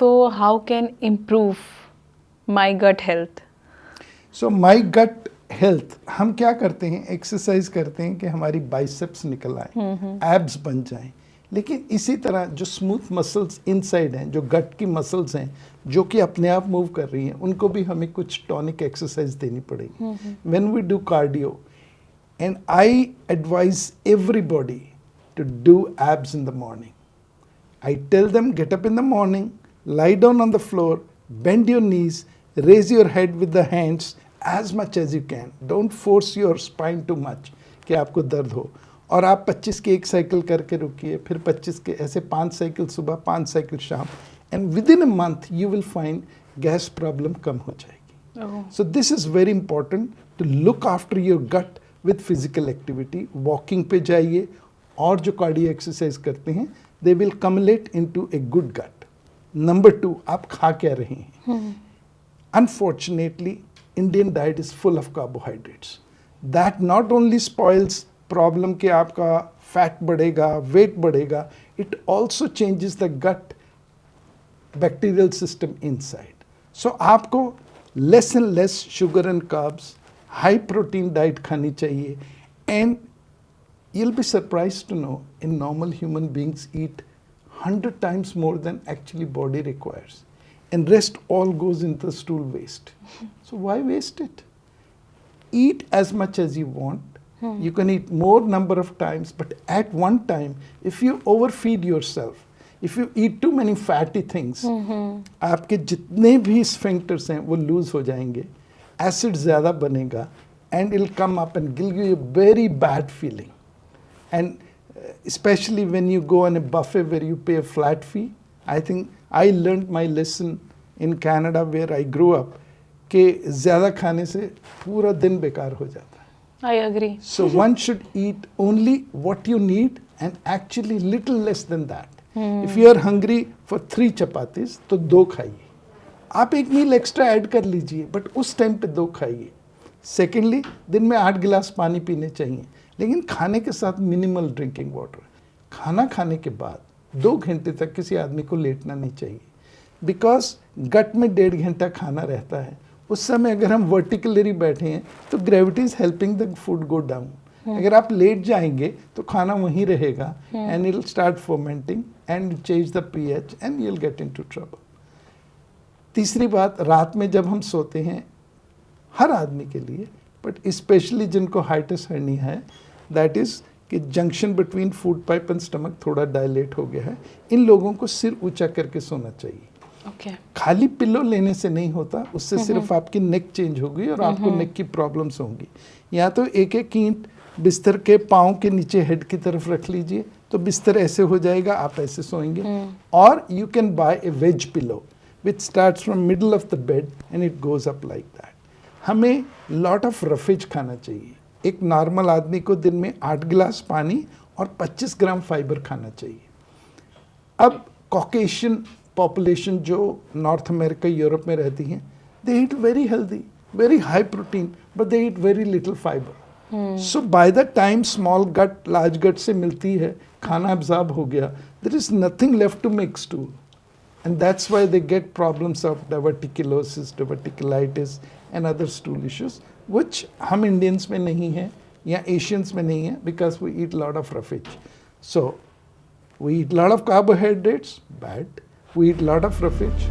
So how can improve my gut health? So my gut health, हम क्या करते हैं, एक्सरसाइज करते हैं कि हमारी बाइसेप्स निकल आए, एब्स बन जाएं। लेकिन इसी तरह जो स्मूथ मसल्स इनसाइड हैं, जो गट की मसल्स हैं जो कि अपने आप मूव कर रही हैं, उनको भी हमें कुछ टॉनिक एक्सरसाइज देनी पड़ेगी when we do cardio. And I advise everybody to do abs in the morning. I tell them, get up in the morning, lie down on the floor, bend your knees, raise your head with the hands as much as you can. Don't force your spine too much कि आपको दर्द हो। और आप 25 के एक cycle करके रुकिए, फिर 25 के ऐसे 5 साइकिल सुबह, 5 साइकिल शाम, and within a month you will find gas problem कम हो जाएगी। So this is very important to look after your gut with physical activity. Walking पे जाइए और जो कार्डियो एक्सरसाइज करते हैं, they will accumulate into a good gut. Number 2, आप खा क्या रहे हैं? Unfortunately, Indian diet is full of carbohydrates. That not only spoils problem कि आपका fat बढ़ेगा, weight बढ़ेगा, it also changes the gut bacterial system inside. So आपको less and less sugar and carbs, high protein diet खानी चाहिए, and you'll be surprised to know in normal human beings eat 100 times more than actually body requires, and rest all goes into the stool waste. So why waste it? Eat as much as you want. You can eat more number of times, but at one time, if you overfeed yourself, if you eat too many fatty things, आपके जितने भी sphincters हैं वो lose हो जाएंगे, acid ज़्यादा बनेगा, and it'll come up and give you a very bad feeling. And especially when you go on a buffet where you pay a flat fee, I think I learned my lesson in Canada where I grew up कि ज़्यादा खाने से पूरा दिन बेकार हो जाता है। I agree. So one should eat only what you need and actually little less than that. If you are hungry for 3 chapatis, तो 2 खाइए। आप एक मील एक्स्ट्रा ऐड कर लीजिए, बट उस टाइम पे 2 खाइए। सेकेंडली, दिन में 8 गिलास पानी पीने चाहिए, लेकिन खाने के साथ मिनिमल ड्रिंकिंग वाटर। खाना खाने के बाद 2 घंटे तक किसी आदमी को लेटना नहीं चाहिए, बिकॉज गट में 1.5 घंटा खाना रहता है। उस समय अगर हम वर्टिकली बैठे हैं तो gravity is helping the food go down. अगर आप लेट जाएंगे तो खाना वहीं रहेगा, and it will start fermenting and change the pH and you will get into trouble. तीसरी बात, रात में जब हम सोते हैं, हर आदमी के लिए, बट स्पेशली जिनको हाइटिस हर्निया है, दैट इज़ कि junction between food pipe and stomach थोड़ा डायलेट हो गया है, इन लोगों को सिर ऊंचा करके सोना चाहिए। खाली पिलो लेने से नहीं होता, उससे सिर्फ आपकी नेक चेंज होगी और आपको नेक की प्रॉब्लम्स होंगी। या तो एक एक ईंट बिस्तर के पाँव के नीचे हेड की तरफ रख लीजिए, तो बिस्तर ऐसे हो जाएगा, आप ऐसे सोएंगे। और you can buy a wedge pillow which starts from middle of the bed and it goes up like that. हमें लॉट ऑफ रफेज खाना चाहिए। एक नॉर्मल आदमी को दिन में 8 गिलास पानी और 25 ग्राम फाइबर खाना चाहिए। अब कॉकेशियन पॉपुलेशन जो नॉर्थ अमेरिका, यूरोप में रहती हैं, they eat very healthy, very high protein, but they eat very little fibre. So by the time small gut large gut से मिलती है, खाना एब्जॉर्ब हो गया, there is nothing left to make stool, and that's why they get problems of diverticulosis, diverticulitis and other stool issues, which हम Indians में नहीं है या एशियंस में नहीं है, because we eat lot of roughage. So we eat lot of carbohydrates, bad. We eat lot of roughage.